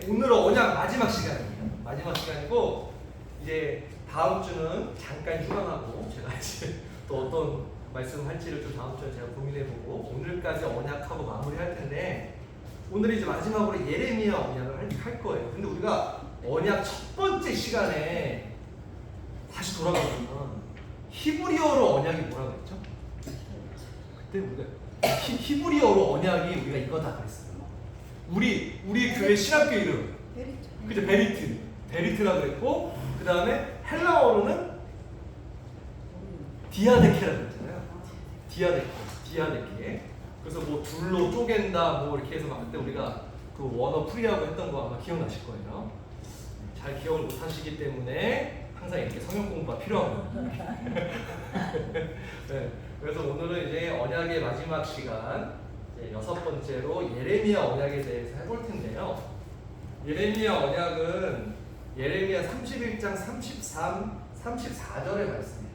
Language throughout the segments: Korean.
오늘은 언약 마지막 시간이에요. 마지막 시간이고 이제 다음 주는 잠깐 휴강하고 제가 이제 또 어떤 말씀 할지를 좀 다음 주에 제가 고민해보고 오늘까지 언약하고 마무리할 텐데 오늘 이제 마지막으로 예레미야 언약을 할 거예요. 근데 우리가 언약 첫 번째 시간에 다시 돌아가면 히브리어로 언약이 뭐라고 했죠? 그때 우리가 히브리어로 언약이 우리가 이거다 그랬어요. 우리 교회 신학교 이름 그죠? 베리트라고 그랬고 그 다음에 헬라어로는 디아데케라고 그랬잖아요. 디아데케. 그래서 뭐 둘로 쪼갠다 뭐 이렇게 해서 막 그때 우리가 그 원어 풀이하고 했던 거 아마 기억나실 거예요. 잘 기억을 못 하시기 때문에 항상 이렇게 성경 공부가 필요한 거예요. 네, 그래서 오늘은 이제 언약의 마지막 시간 이제 6번째로 예레미야 언약에 대해서 해볼 텐데요. 예레미야 언약은 예레미야 31장 34절의 말씀이에요.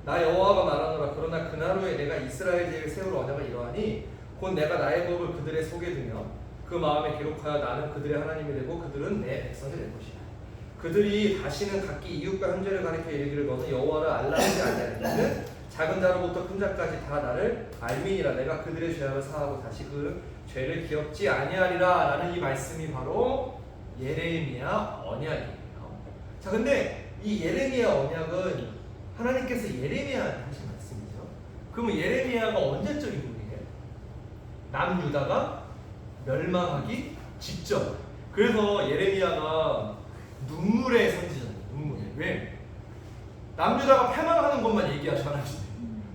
나 여호와가 말하노라. 그러나 그날 후에 내가 이스라엘 제에 세울 언약을 이러하니 곧 내가 나의 법을 그들의 속에 두며 그 마음에 기록하여 나는 그들의 하나님이 되고 그들은 내 백성이 될 것이다. 그들이 다시는 각기 이웃과 형제를 가리켜 이르기를 너는 여호와를 알라하지 아니하리는 작은 자로부터 큰 자까지 다 나를 알미니라. 내가 그들의 죄악을 사하고 다시 그 죄를 기억지 아니하리라 라는 이 말씀이 바로 예레미야 언약이에요. 자, 근데 이 예레미야 언약은 하나님께서 예레미야한테 하신 말씀이죠. 그러면 예레미야가 언제적 인물이에요? 남유다가 멸망하기 직전. 그래서 예레미야가 눈물의 선지자예요. 눈물의. 왜? 남유다가 패망하는 것만 얘기하죠. 하나님.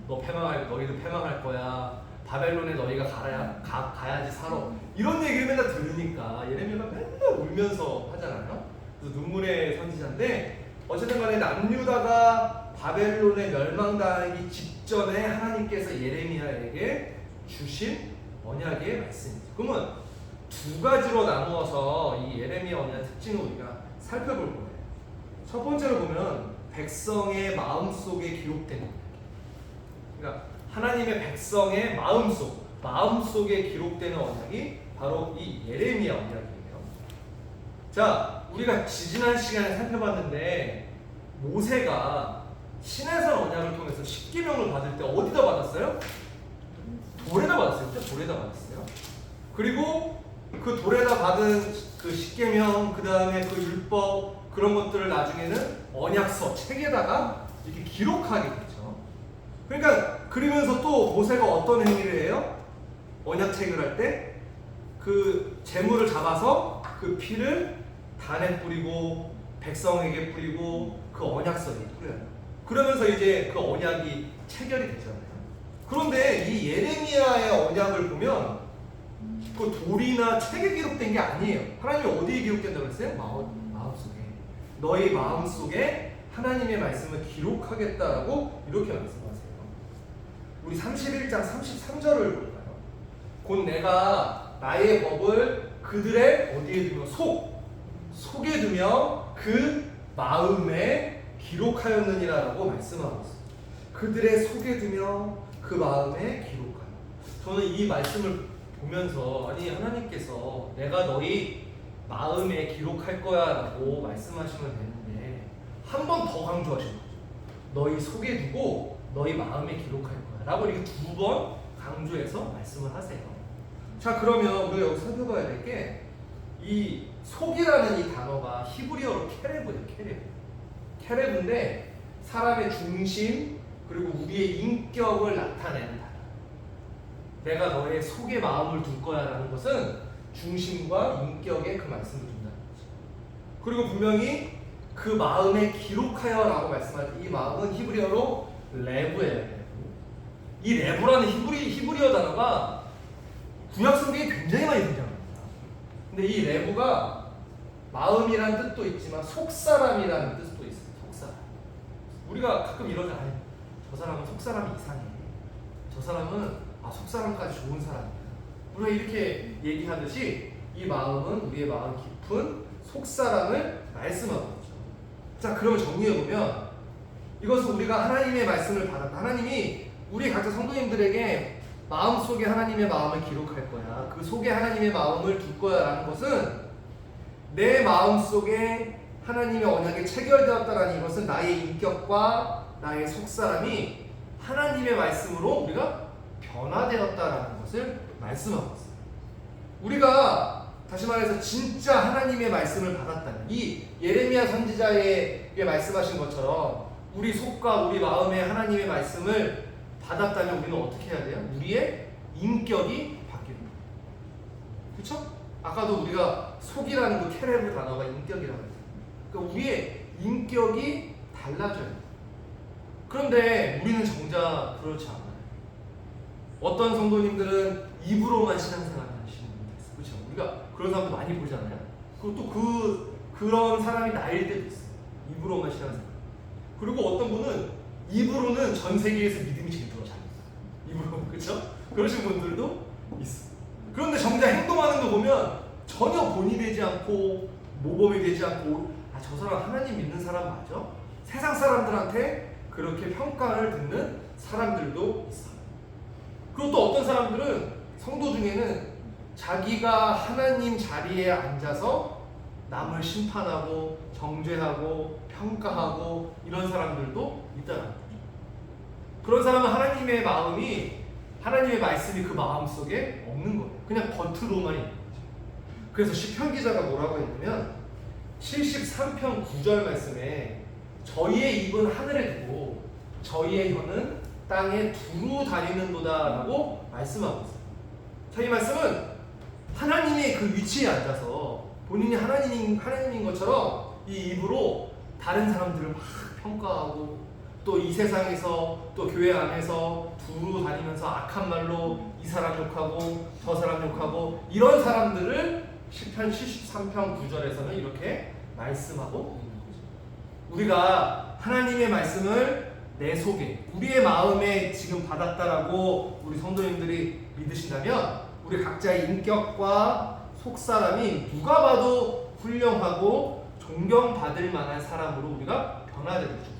너희는 패망할 거야. 바벨론에 너희가 가야지 살아. 이런 얘기를 맨날 들으니까 예레미야가 맨날 울면서 하잖아요. 그래서 눈물의 선지자인데 어쨌든 간에 남유다가 바벨론에 멸망당하기 직전에 하나님께서 예레미야에게 주신 언약의 말씀이죠. 그러면 두 가지로 나누어서 이 예레미야 언약의 특징을 우리가 살펴볼 거예요. 첫 번째로 보면 백성의 마음속에 기록된 언약. 그러니까 하나님의 백성의 마음속에 기록되는 언약이 바로 이 예레미야 언약이에요. 자, 우리가 지난 시간에 살펴봤는데 모세가 시내산 언약을 통해서 십계명을 받을 때 어디다 받았어요? 돌에다 받았어요. 그때 돌에다 받았어요. 그리고 그 돌에다 받은 그 십계명, 그 다음에 그 율법 그런 것들을 나중에는 언약서 책에다가 이렇게 기록하게 되죠. 그러니까 그러면서 또 모세가 어떤 행위를 해요? 언약책을 할 때 그 재물을 잡아서 그 피를 단에 뿌리고 백성에게 뿌리고 그 언약서에 뿌려요. 그러면서 이제 그 언약이 체결이 되잖아요. 그런데 이 예레미야의 언약을 보면 그 돌이나 책에 기록된 게 아니에요. 하나님이 어디에 기록된다고 했어요? 마음속에. 너희 마음속에 하나님의 말씀을 기록하겠다라고 이렇게 말씀하세요. 우리 31장 33절을 볼까요? 곧 내가 나의 법을 그들의 어디에 두며 속에 두며 그 마음에 기록하였느니라라고 말씀하고 있어요. 그들의 속에 두며 그 마음에 기록하여. 저는 이 말씀을 보면서 아니 하나님께서 내가 너희 마음에 기록할 거야 라고 말씀하시면 되는데 한 번 더 강조하시는 거죠. 너희 속에 두고 너희 마음에 기록할 거야 라고 이렇게 두 번 강조해서 말씀을 하세요. 자, 그러면 우리가 여기서 살펴봐야 될 게 이 속이라는 이 단어가 히브리어로 케레브예요. 케레브인데 사람의 중심 그리고 우리의 인격을 나타내는 단어. 내가 너의 속에 마음을 둘 거야 라는 것은 중심과 인격에 그 말씀을 준다는 거죠. 그리고 분명히 그 마음에 기록하여 라고 말씀할 때 이 마음은 히브리어로 레브예요. 이 레브라는 히브리어 단어가 구약 성경에 굉장히 많이 등장합니다. 근데 이 레브가 마음이라는 뜻도 있지만 속사람이라는 뜻도 있어요. 속사람. 우리가 가끔 이러잖아요. 저 사람은 속사람이 이상해. 저 사람은 속사람까지 좋은 사람이야. 우리가 이렇게 얘기하듯이 이 마음은 우리의 마음 깊은 속사람을 말씀하고 있죠. 자, 그러면 정리해보면 이것은 우리가 하나님의 말씀을 받았다. 하나님이 우리 각자 성도님들에게 마음속에 하나님의 마음을 기록할 거야. 그 속에 하나님의 마음을 둘 거야 라는 것은 내 마음속에 하나님의 언약이 체결되었다라는 이것은 나의 인격과 나의 속사람이 하나님의 말씀으로 우리가 변화되었다라는 것을 말씀하고 있어요. 우리가 다시 말해서 진짜 하나님의 말씀을 받았다면 이 예레미야 선지자에게 말씀하신 것처럼 우리 속과 우리 마음에 하나님의 말씀을 받았다면 우리는 어떻게 해야 돼요? 우리의 인격이 바뀌는 거예요. 그렇죠? 아까도 우리가 속이라는 그 케레브 단어가 인격이라고 했어요. 그러니까 우리의 인격이 달라져요. 그런데 우리는 정작 그렇지 않아요. 어떤 성도님들은 입으로만 신앙생활을 하시는 분들 있어요. 그렇죠? 우리가 그런 사람들 많이 보잖아요. 그리고 또 그런 사람이 나일 때도 있어요. 입으로만 신앙생활. 그리고 어떤 분은 입으로는 전 세계에서 믿음이 제일 좋아. 입으로. 그렇죠? 그러신 분들도 있어요. 그런데 정작 행동하는 거 보면 전혀 본이 되지 않고 모범이 되지 않고 저 사람 하나님 믿는 사람 맞아? 세상 사람들한테 그렇게 평가를 듣는 사람들도 있어요. 그리고 또 어떤 사람들은 성도 중에는 자기가 하나님 자리에 앉아서 남을 심판하고 정죄하고 평가하고 이런 사람들도 있다는 거죠. 그런 사람은 하나님의 말씀이 그 마음 속에 없는 거예요. 그냥 겉으로만 있는 거죠. 그래서 시편 기자가 뭐라고 했냐면 73편 9절 말씀에 저희의 입은 하늘에 두고 저희의 혀는 땅에 두루 다니는도다 라고 말씀하고 있어요. 자, 이 말씀은 하나님의 그 위치에 앉아서 본인이 하나님인 것처럼 이 입으로 다른 사람들을 막 평가하고 또 이 세상에서 또 교회 안에서 두루 다니면서 악한 말로 이 사람 욕하고 저 사람 욕하고 이런 사람들을 시편 73편 9절에서는 이렇게 말씀하고 있는 거죠. 우리가 하나님의 말씀을 내 속에 우리의 마음에 지금 받았다라고 우리 성도님들이 믿으신다면 우리 각자의 인격과 속사람이 누가 봐도 훌륭하고 존경받을 만한 사람으로 우리가 변화되고 있습니다.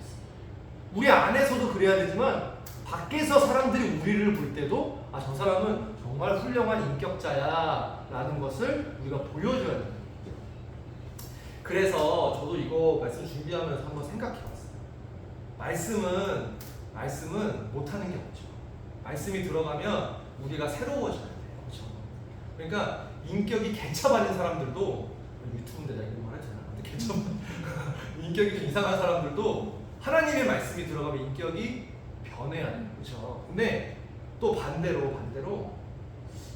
우리 안에서도 그래야 되지만 밖에서 사람들이 우리를 볼 때도 저 사람은 정말 훌륭한 인격자야 라는 것을 우리가 보여줘야 됩니다. 그래서 저도 이거 말씀 준비하면서 한번 생각해봤어요. 말씀은 못하는 게 없죠. 말씀이 들어가면 우리가 새로워져야 돼요. 그렇죠? 그러니까 인격이 개차반인 사람들도 유튜브인데 내가 이거 말했잖아. 근데 개차반 인격이 좀 이상한 사람들도 하나님의 말씀이 들어가면 인격이 변해야 돼요. 그렇죠? 근데 또 반대로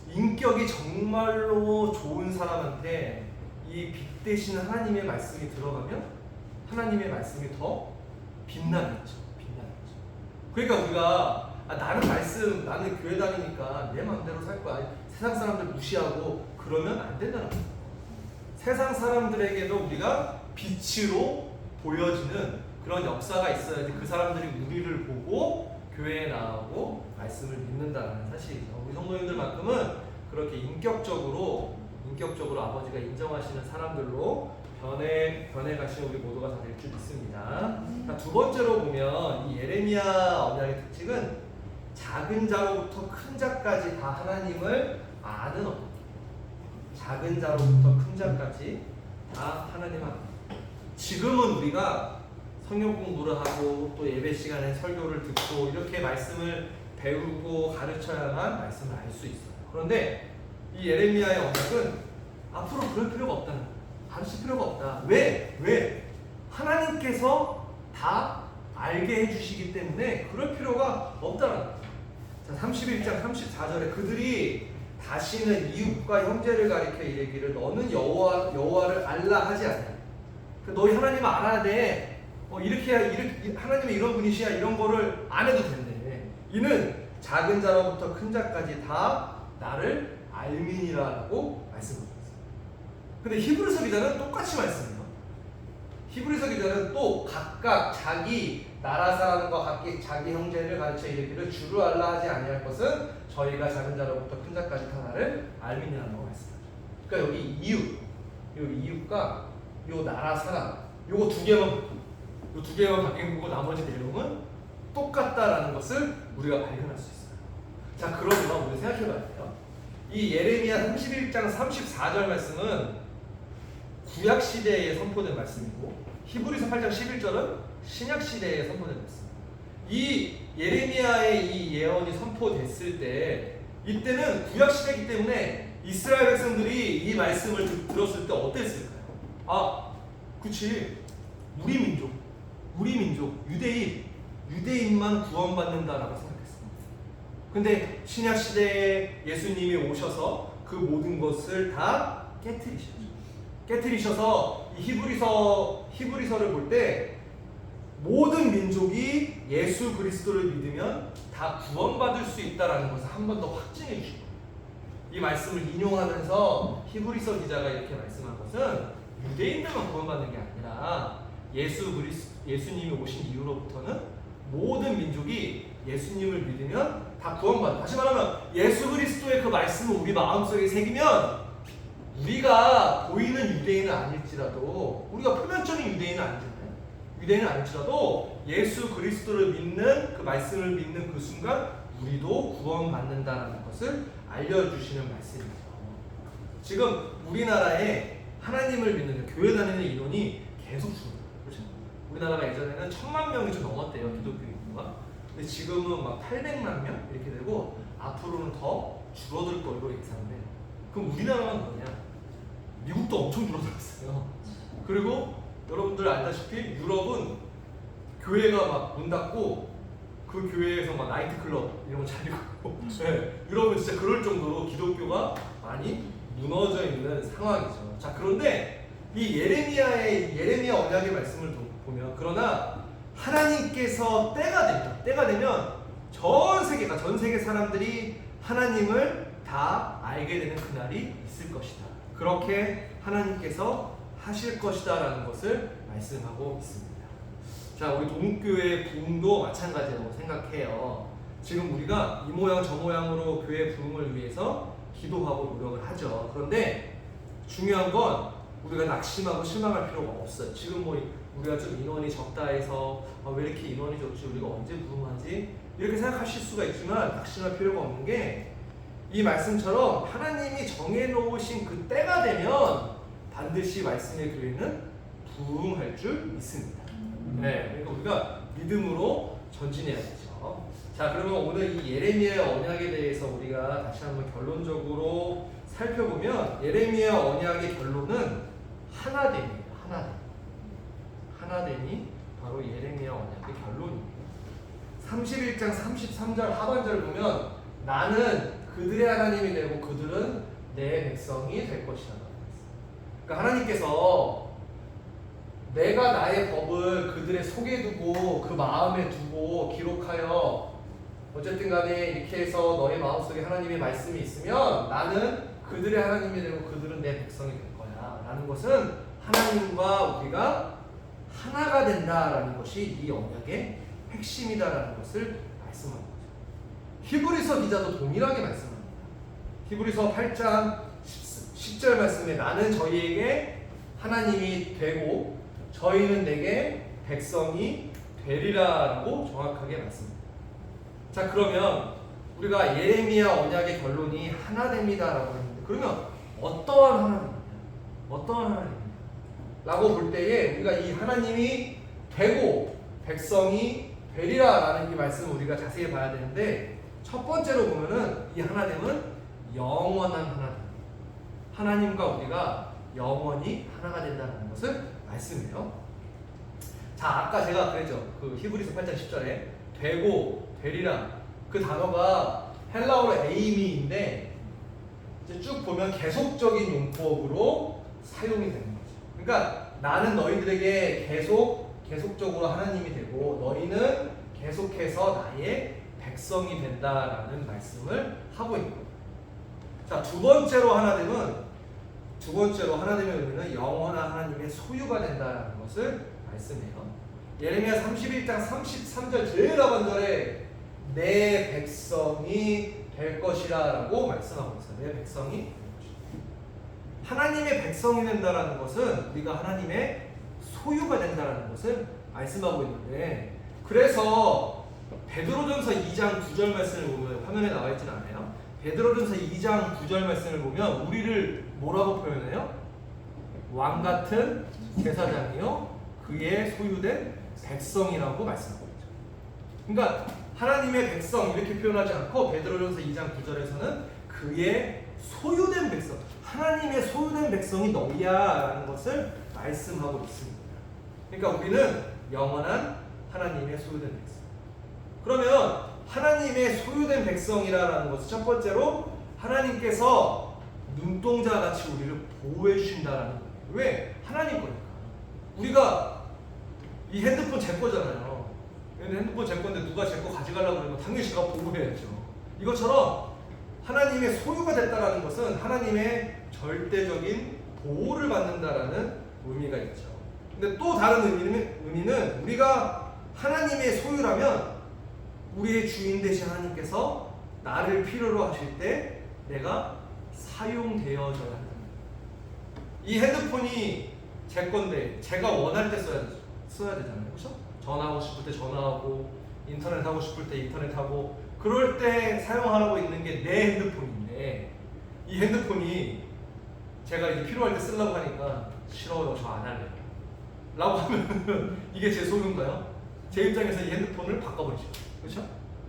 인격이 정말로 좋은 사람한테 이 빛 대신 하나님의 말씀이 들어가면 하나님의 말씀이 더 빛나겠죠. 그러니까 우리가 나는 교회 다니니까 내 마음대로 살 거야. 세상 사람들 무시하고 그러면 안 된다는 거예요. 세상 사람들에게도 우리가 빛으로 보여지는 그런 역사가 있어야지 그 사람들이 우리를 보고 교회에 나오고 말씀을 믿는다는 사실이죠. 우리 성도님들만큼은 그렇게 인격적으로 아버지가 인정하시는 사람들로 변해가시는 우리 모두가 다 될 줄 믿습니다. 두 번째로 보면 이 예레미야 언약의 특징은 작은 자로부터 큰 자까지 다 하나님을 아는 언약. 작은 자로부터 큰 자까지 다 하나님을 아는. 지금은 우리가 성경 공부를 하고 또 예배 시간에 설교를 듣고 이렇게 말씀을 배우고 가르쳐야만 말씀을 알 수 있어요. 그런데 이 예레미야의 언약은 앞으로 그럴 필요가 없다는 거예요. 가르칠 필요가 없다. 왜? 하나님께서 다 알게 해주시기 때문에 그럴 필요가 없다는 거예요. 자, 31장 34절에 그들이 다시는 이웃과 형제를 가리켜 이르기를 너는 여호와를 알라 하지 않냐. 너희 하나님을 알아야 돼. 이렇게 하나님의 이런 분이시야. 이런 거를 안 해도 된대. 이는 작은 자로부터 큰 자까지 다 나를 알민이라고 말씀하고 있어요. 근데 히브리서 기자는 똑같이 말씀해요. 히브리서 기자는 또 각각 자기 나라 사람과 각기 자기 형제를 가르쳐 이르기를 주를 알라 하지 아니할 것은 저희가 작은 자로부터 큰 자까지 다 나를 알민이라고 말씀하죠. 그러니까 여기 이웃과 요 나라 사람 요거 두 개만 바뀐 거고 나머지 내용은 똑같다라는 것을 우리가 발견할 수 있어요. 자, 그러면 우리 생각해 봐야 돼요. 이 예레미야 31장 34절 말씀은 구약 시대에 선포된 말씀이고 히브리서 8장 11절은 신약 시대에 선포된 말씀. 이 예레미야의 이 예언이 선포됐을 때 이때는 구약 시대이기 때문에 이스라엘 백성들이 이 말씀을 들었을 때 어땠을까요? 아, 그치. 우리 민족, 유대인만 구원받는다라고 생각했습니다. 근데 신약 시대에 예수님이 오셔서 그 모든 것을 다 깨트리셔서 이 히브리서를 볼 때 모든 민족이 예수 그리스도를 믿으면 다 구원받을 수 있다라는 것을 한 번 더 확증해 주신 거예요. 이 말씀을 인용하면서 히브리서 기자가 이렇게 말씀한 것은 유대인들만 구원받는 게 아니라 예수님이 오신 이후로부터는 모든 민족이 예수님을 믿으면 다 구원받는다. 다시 말하면 예수 그리스도의 그 말씀을 우리 마음속에 새기면 우리가 보이는 유대인은 아닐지라도, 우리가 표면적인 유대인은 아닐지라도 예수 그리스도를 믿는 그 말씀을 믿는 그 순간 우리도 구원받는다는 것을 알려주시는 말씀이죠. 지금 우리나라에 하나님을 믿는 교회 다니는 인원이 계속 줄어요. 그렇죠? 우리나라가 예전에는 1000만 명이 좀 넘었대요, 기독교 인구가. 근데 지금은 막 800만 명 이렇게 되고 앞으로는 더 줄어들 거로 예상돼. 그럼 우리나라만 뭐냐? 미국도 엄청 줄어들었어요. 그리고 여러분들 알다시피 유럽은 교회가 막 문 닫고 그 교회에서 막 나이트클럽 이런 거 차리고 네, 유럽은 진짜 그럴 정도로 기독교가 많이 무너져 있는 상황이죠. 자, 그런데 이 예레미야 언약의 말씀을 보면, 그러나 하나님께서 때가 되면 전 세계 사람들이 하나님을 다 알게 되는 그날이 있을 것이다. 그렇게 하나님께서 하실 것이다라는 것을 말씀하고 있습니다. 자, 우리 동국교회 부흥도 마찬가지라고 생각해요. 지금 우리가 이 모양 저 모양으로 교회 부흥을 위해서 기도하고 노력을 하죠. 그런데 중요한 건 우리가 낙심하고 실망할 필요가 없어요. 지금 뭐 우리가 좀 인원이 적다 해서 왜 이렇게 인원이 적지, 우리가 언제 부흥하지, 이렇게 생각하실 수가 있지만 낙심할 필요가 없는 게, 이 말씀처럼 하나님이 정해놓으신 그 때가 되면 반드시 말씀의 교회는 부흥할 줄 믿습니다. 네, 그러니까 우리가 믿음으로 전진해야 되죠. 자, 그러면 오늘 이 예레미야 언약에 대해서 우리가 다시 한번 결론적으로 살펴보면, 예레미야 언약의 결론은 하나됨이에요. 하나됨이 바로 예레미야 언약의 결론입니다. 31장 33절 하반절을 보면 나는 그들의 하나님이 되고 그들은 내 백성이 될 것이다. 그러니까 하나님께서 내가 나의 법을 그들의 속에 두고 그 마음에 두고 기록하여 어쨌든 간에 이렇게 해서 너의 마음속에 하나님의 말씀이 있으면 나는 그들의 하나님이 되고 그들은 내 백성이 될 거야 라는 것은 하나님과 우리가 하나가 된다라는 것이 이 언약의 핵심이다라는 것을 말씀합니다. 히브리서 기자도 동일하게 말씀합니다. 히브리서 8장 10절 말씀에 나는 저희에게 하나님이 되고 저희는 내게 백성이 되리라라고 정확하게 말씀합니다. 자, 그러면 우리가 예레미야 언약의 결론이 하나됨이다라고 했는데, 그러면 어떠한 하나님입니까? 라고 볼 때에 우리가 이 하나님이 되고 백성이 되리라라는 이 말씀을 우리가 자세히 봐야 되는데, 첫 번째로 보면은 이 하나됨은 영원한 하나님, 하나님과 우리가 영원히 하나가 된다는 것을 말씀해요. 자, 아까 제가 그랬죠. 그 히브리서 8장 10절에 되고 되리라, 그 단어가 헬라어로 에이미인데 이제 쭉 보면 계속적인 용법으로 사용이 되는 거죠. 그러니까 나는 너희들에게 계속적으로 하나님이 되고 너희는 계속해서 나의 백성이 된다라는 말씀을 하고 있는 거예요. 자, 두 번째로 하나됨의 의미는 영원한 하나님의 소유가 된다라는 것을 말씀해요. 예레미야 31장 33절 제일 하반절에 내 백성이 될 것이라 라고 말씀하고 있어요. 내 백성이 될 것이다. 하나님의 백성이 된다라는 것은 우리가 하나님의 소유가 된다라는 것을 말씀하고 있는데, 그래서 베드로전서 2장 9절 말씀을 보면, 화면에 나와 있진 않아요. 베드로전서 2장 9절 말씀을 보면 우리를 뭐라고 표현해요? 왕 같은 제사장이요 그의 소유된 백성이라고 말씀하고 있죠. 그러니까 하나님의 백성 이렇게 표현하지 않고 베드로전서 2장 9절에서는 그의 소유된 백성, 하나님의 소유된 백성이 너희야라는 것을 말씀하고 있습니다. 그러니까 우리는 영원한 하나님의 소유된 백성. 그러면 하나님의 소유된 백성이라는 것은 첫 번째로 하나님께서 눈동자 같이 우리를 보호해 주신다라는 거예요. 왜? 하나님 거니까. 우리가 이 핸드폰 제 거잖아요. 핸드폰 제 건데 누가 제 거 가져가려고 그러면 당연히 제가 보호해야죠. 이것처럼 하나님의 소유가 됐다라는 것은 하나님의 절대적인 보호를 받는다라는 의미가 있죠. 근데 또 다른 의미는 우리가 하나님의 소유라면 우리의 주인 되신 하나님께서 나를 필요로 하실 때 내가 사용되어져야 한다. 이 핸드폰이 제 건데 제가 원할 때 써야 되잖아요. 그렇죠? 전화하고 싶을 때 전화하고 인터넷 하고 싶을 때 인터넷 하고 그럴 때 사용하고 있는 게 내 핸드폰인데 이 핸드폰이 제가 이제 필요할 때 쓰려고 하니까 싫어요. 저 안 할래요. 라고 하면 이게 제 소유인가요? 제 입장에서 이 핸드폰을 바꿔버리죠. 그렇죠?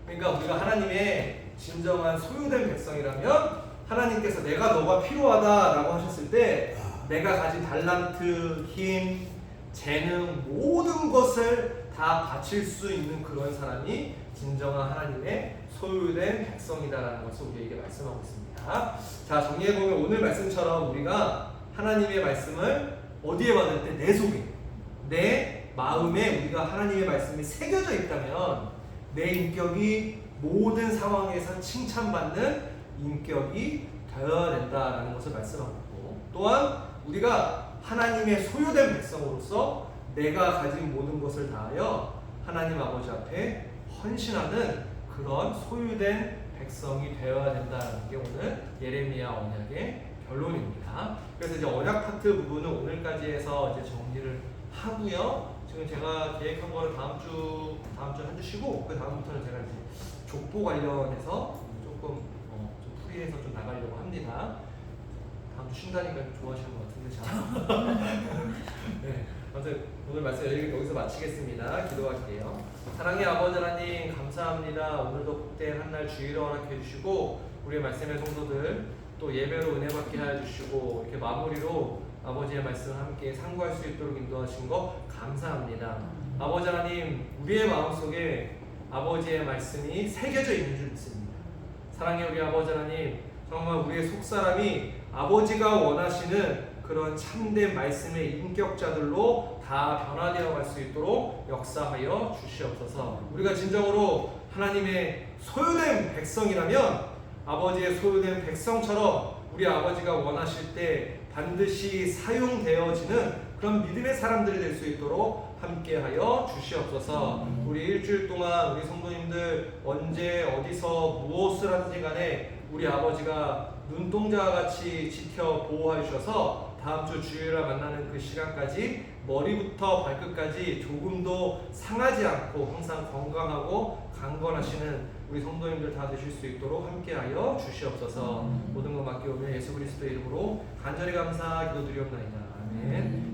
그러니까 우리가 하나님의 진정한 소유된 백성이라면 하나님께서 내가 너가 필요하다라고 하셨을 때 내가 가진 달란트, 힘, 재능 모든 것을 다 바칠 수 있는 그런 사람이 진정한 하나님의 소유된 백성이다라는 것을 우리에게 말씀하고 있습니다. 자, 정리해보면 오늘 말씀처럼 우리가 하나님의 말씀을 어디에 받을 때 내 속에 내 마음에 우리가 하나님의 말씀이 새겨져 있다면 내 인격이 모든 상황에서 칭찬받는 인격이 되어야 된다라는 것을 말씀하고 있고 또한 우리가 하나님의 소유된 백성으로서 내가 가진 모든 것을 다하여 하나님 아버지 앞에 헌신하는 그런 소유된 백성이 되어야 된다는 게 오늘 예레미야 언약의 결론입니다. 그래서 이제 언약 파트 부분은 오늘까지 해서 이제 정리를 하고요. 지금 제가 계획한 거를 다음 주 한 주 쉬고 그 다음부터는 제가 이제 족보 관련해서 조금 좀 풀이해서 좀 나가려고 합니다. 다음 주 쉰다니까 좋아하시는 것 같은데 잘. 네, 아무튼 오늘 말씀 여기서 마치겠습니다. 기도할게요. 사랑의 아버지 하나님 감사합니다. 오늘도 복된 한날 주일을 허락해 주시고 우리의 말씀의 성도들 또 예배로 은혜 받게 하여 주시고 이렇게 마무리로 아버지의 말씀을 함께 상고할 수 있도록 인도하신 거 감사합니다. 아버지 하나님 우리의 마음속에 아버지의 말씀이 새겨져 있는 줄 믿습니다. 사랑의 우리 아버지 하나님 정말 우리의 속사람이 아버지가 원하시는 그런 참된 말씀의 인격자들로 다 변화되어 갈 수 있도록 역사하여 주시옵소서. 우리가 진정으로 하나님의 소유된 백성이라면 아버지의 소유된 백성처럼 우리 아버지가 원하실 때 반드시 사용되어지는 그런 믿음의 사람들이 될 수 있도록 함께하여 주시옵소서. 우리 일주일 동안 우리 성도님들 언제 어디서 무엇을 하든지 간에 우리 아버지가 눈동자와 같이 지켜 보호해 주셔서 다음 주 주일날 만나는 그 시간까지 머리부터 발끝까지 조금도 상하지 않고 항상 건강하고 강건하시는 우리 성도님들 다 되실 수 있도록 함께하여 주시옵소서. 모든 것 맡기오며 예수 그리스도의 이름으로 간절히 감사 기도드리옵나이다. 아멘.